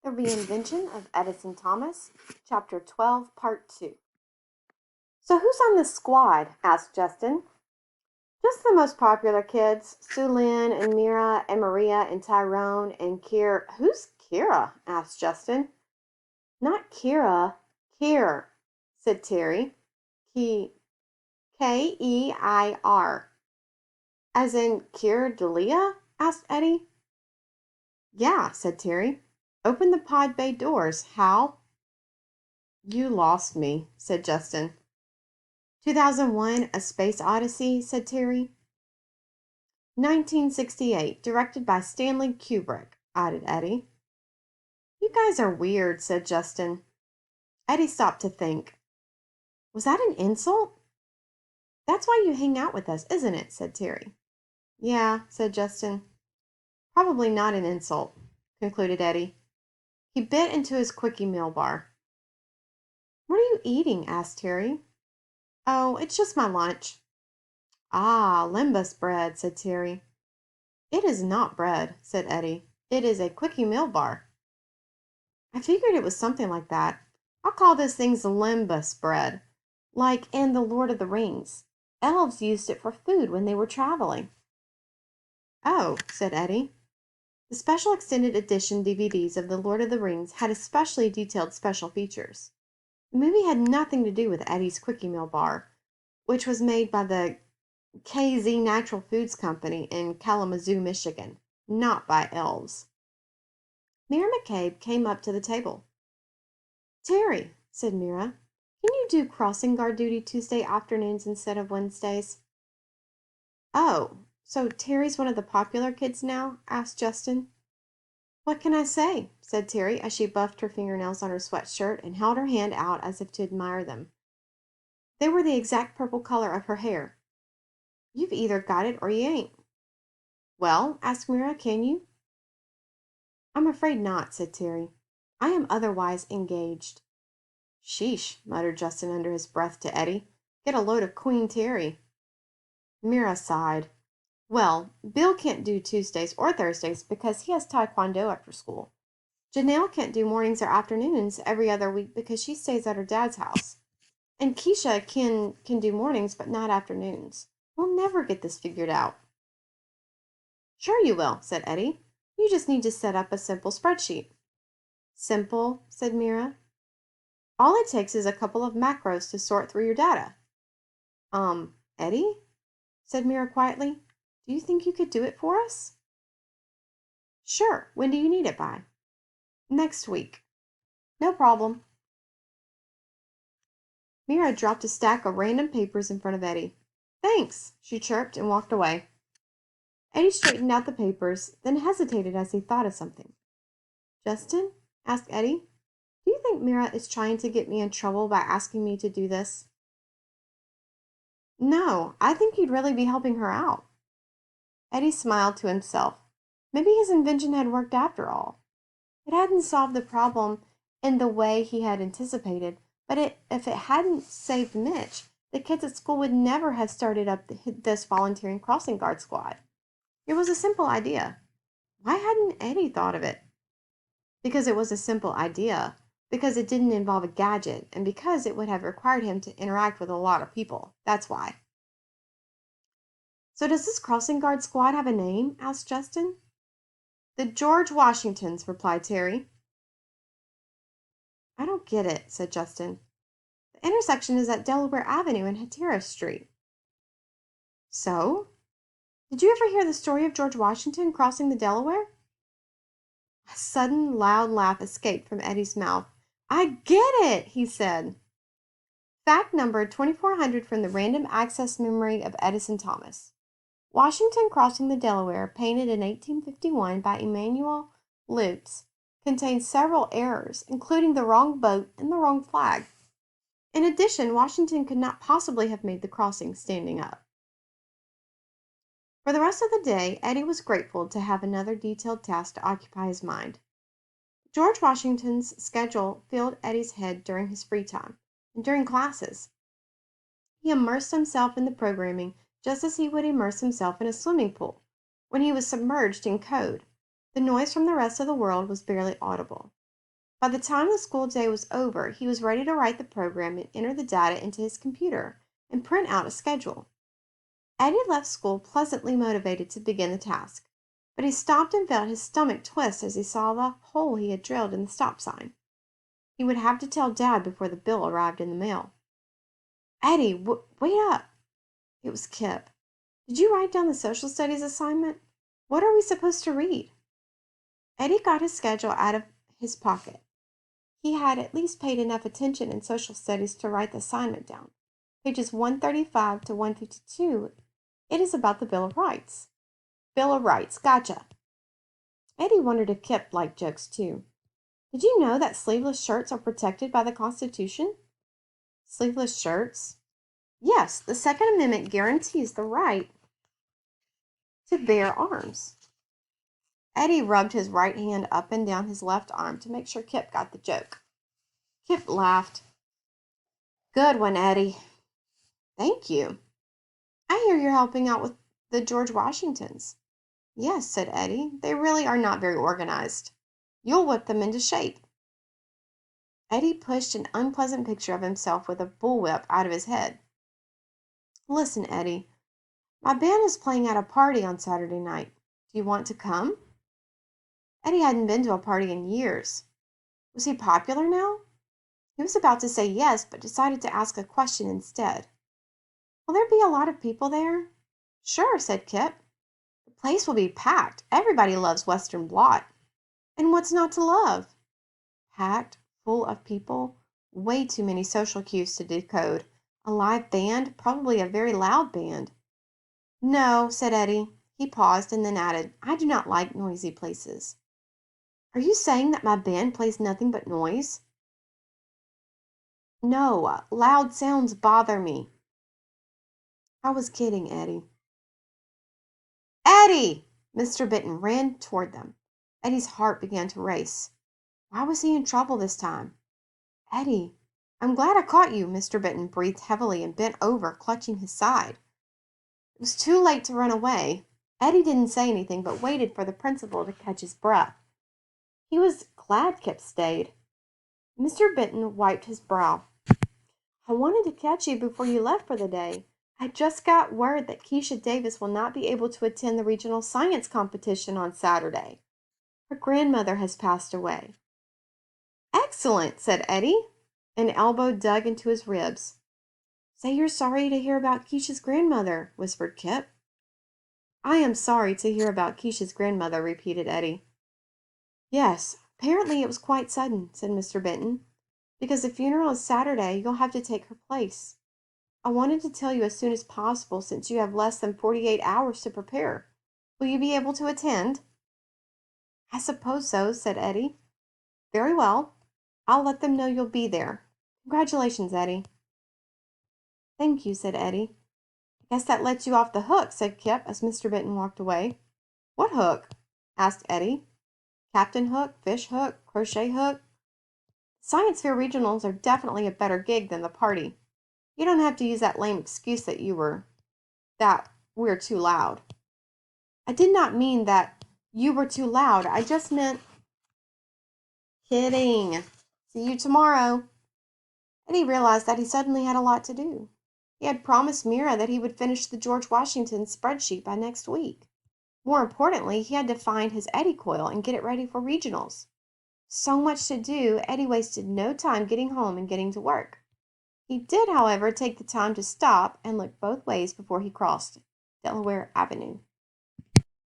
The Reinvention of Edison Thomas, Chapter 12, Part 2. So who's on this squad? Asked Justin. Just the most popular kids, Sue Lynn and Mira and Maria and Tyrone and Kier. Who's Kira? Asked Justin. Not Kira, Kier, said Terry. Keir. As in Kier Delia? Asked Eddie. Yeah, said Terry. Open the pod bay doors, Hal. You lost me, said Justin. 2001, A Space Odyssey, said Terry. 1968, directed by Stanley Kubrick, added Eddie. You guys are weird, said Justin. Eddie stopped to think. Was that an insult? That's why you hang out with us, isn't it? Said Terry. Yeah, said Justin. Probably not an insult, concluded Eddie. He bit into his quickie meal bar. What are you eating? Asked Terry. Oh, it's just my lunch. Ah, limbus bread, said Terry. It is not bread, said Eddie. It is a quickie meal bar. I figured it was something like that. I'll call those things limbus bread, like in The Lord of the Rings. Elves used it for food when they were traveling. Oh, said Eddie. The special extended edition DVDs of The Lord of the Rings had especially detailed special features. The movie had nothing to do with Eddie's quickie meal bar, which was made by the KZ Natural Foods Company in Kalamazoo, Michigan, not by elves. Mira McCabe came up to the table. Terry, said Mira, can you do crossing guard duty Tuesday afternoons instead of Wednesdays? Oh, so Terry's one of the popular kids now? Asked Justin. What can I say? Said Terry as she buffed her fingernails on her sweatshirt and held her hand out as if to admire them. They were the exact purple color of her hair. You've either got it or you ain't. Well, asked Mira, can you? I'm afraid not, said Terry. I am otherwise engaged. Sheesh, muttered Justin under his breath to Eddie. Get a load of Queen Terry. Mira sighed. Well, Bill can't do Tuesdays or Thursdays because he has Taekwondo after school. Janelle can't do mornings or afternoons every other week because she stays at her dad's house. And Keisha can do mornings but not afternoons. We'll never get this figured out. Sure you will, said Eddie. You just need to set up a simple spreadsheet. Simple, said Mira. All it takes is a couple of macros to sort through your data. Eddie? Said Mira quietly. Do you think you could do it for us? Sure. When do you need it by? Next week. No problem. Mira dropped a stack of random papers in front of Eddie. Thanks, she chirped and walked away. Eddie straightened out the papers, then hesitated as he thought of something. Justin? Asked Eddie. Do you think Mira is trying to get me in trouble by asking me to do this? No, I think you'd really be helping her out. Eddie smiled to himself. Maybe his invention had worked after all. It hadn't solved the problem in the way he had anticipated, but if it hadn't saved Mitch, the kids at school would never have started up this volunteering crossing guard squad. It was a simple idea. Why hadn't Eddie thought of it? Because it was a simple idea, because it didn't involve a gadget, and because it would have required him to interact with a lot of people. That's why. So does this crossing guard squad have a name? Asked Justin. The George Washingtons, replied Terry. I don't get it, said Justin. The intersection is at Delaware Avenue and Hatteras Street. So? Did you ever hear the story of George Washington crossing the Delaware? A sudden loud laugh escaped from Eddie's mouth. I get it, he said. Fact number 2400 from the Random Access Memory of Edison Thomas. Washington crossing the Delaware, painted in 1851 by Emanuel Lutz, contains several errors, including the wrong boat and the wrong flag. In addition, Washington could not possibly have made the crossing standing up. For the rest of the day, Eddie was grateful to have another detailed task to occupy his mind. George Washington's schedule filled Eddie's head during his free time and during classes. He immersed himself in the programming just as he would immerse himself in a swimming pool. When he was submerged in code, the noise from the rest of the world was barely audible. By the time the school day was over, he was ready to write the program and enter the data into his computer and print out a schedule. Eddie left school pleasantly motivated to begin the task, but he stopped and felt his stomach twist as he saw the hole he had drilled in the stop sign. He would have to tell Dad before the bill arrived in the mail. Eddie, wait up! It was Kip. Did you write down the social studies assignment? What are we supposed to read? Eddie got his schedule out of his pocket. He had at least paid enough attention in social studies to write the assignment down. Pages 135 to 152. It is about the Bill of Rights. Bill of Rights, gotcha. Eddie wondered if Kip liked jokes too. Did you know that sleeveless shirts are protected by the Constitution? Sleeveless shirts? Yes, the Second Amendment guarantees the right to bear arms. Eddie rubbed his right hand up and down his left arm to make sure Kip got the joke. Kip laughed. Good one, Eddie. Thank you. I hear you're helping out with the George Washingtons. Yes, said Eddie. They really are not very organized. You'll whip them into shape. Eddie pushed an unpleasant picture of himself with a bullwhip out of his head. Listen, Eddie, my band is playing at a party on Saturday night. Do you want to come? Eddie hadn't been to a party in years. Was he popular now? He was about to say yes, but decided to ask a question instead. Will there be a lot of people there? Sure, said Kip. The place will be packed. Everybody loves Western Blot. And what's not to love? Packed, full of people, way too many social cues to decode. A live band, probably a very loud band. No, said Eddie. He paused and then added, I do not like noisy places. Are you saying that my band plays nothing but noise? No, loud sounds bother me. I was kidding, Eddie. Eddie! Mr. Benton ran toward them. Eddie's heart began to race. Why was he in trouble this time? Eddie, I'm glad I caught you, Mr. Benton breathed heavily and bent over, clutching his side. It was too late to run away. Eddie didn't say anything, but waited for the principal to catch his breath. He was glad Kip stayed. Mr. Benton wiped his brow. I wanted to catch you before you left for the day. I just got word that Keisha Davis will not be able to attend the regional science competition on Saturday. Her grandmother has passed away. Excellent, said Eddie. An elbow dug into his ribs. Say you're sorry to hear about Keisha's grandmother, whispered Kip. I am sorry to hear about Keisha's grandmother, repeated Eddie. Yes, apparently it was quite sudden, said Mr. Benton. Because the funeral is Saturday, you'll have to take her place. I wanted to tell you as soon as possible since you have less than 48 hours to prepare. Will you be able to attend? I suppose so, said Eddie. Very well. I'll let them know you'll be there. Congratulations, Eddie. Thank you, said Eddie. I guess that lets you off the hook, said Kip as Mr. Benton walked away. What hook? Asked Eddie. Captain hook, fish hook, crochet hook. Science fair regionals are definitely a better gig than the party. You don't have to use that lame excuse that we're too loud. I did not mean that you were too loud. I just meant... Kidding. See you tomorrow. And he realized that he suddenly had a lot to do. He had promised Mira that he would finish the George Washington spreadsheet by next week. More importantly, he had to find his eddy coil and get it ready for regionals. So much to do, Eddie wasted no time getting home and getting to work. He did, however, take the time to stop and look both ways before he crossed Delaware Avenue.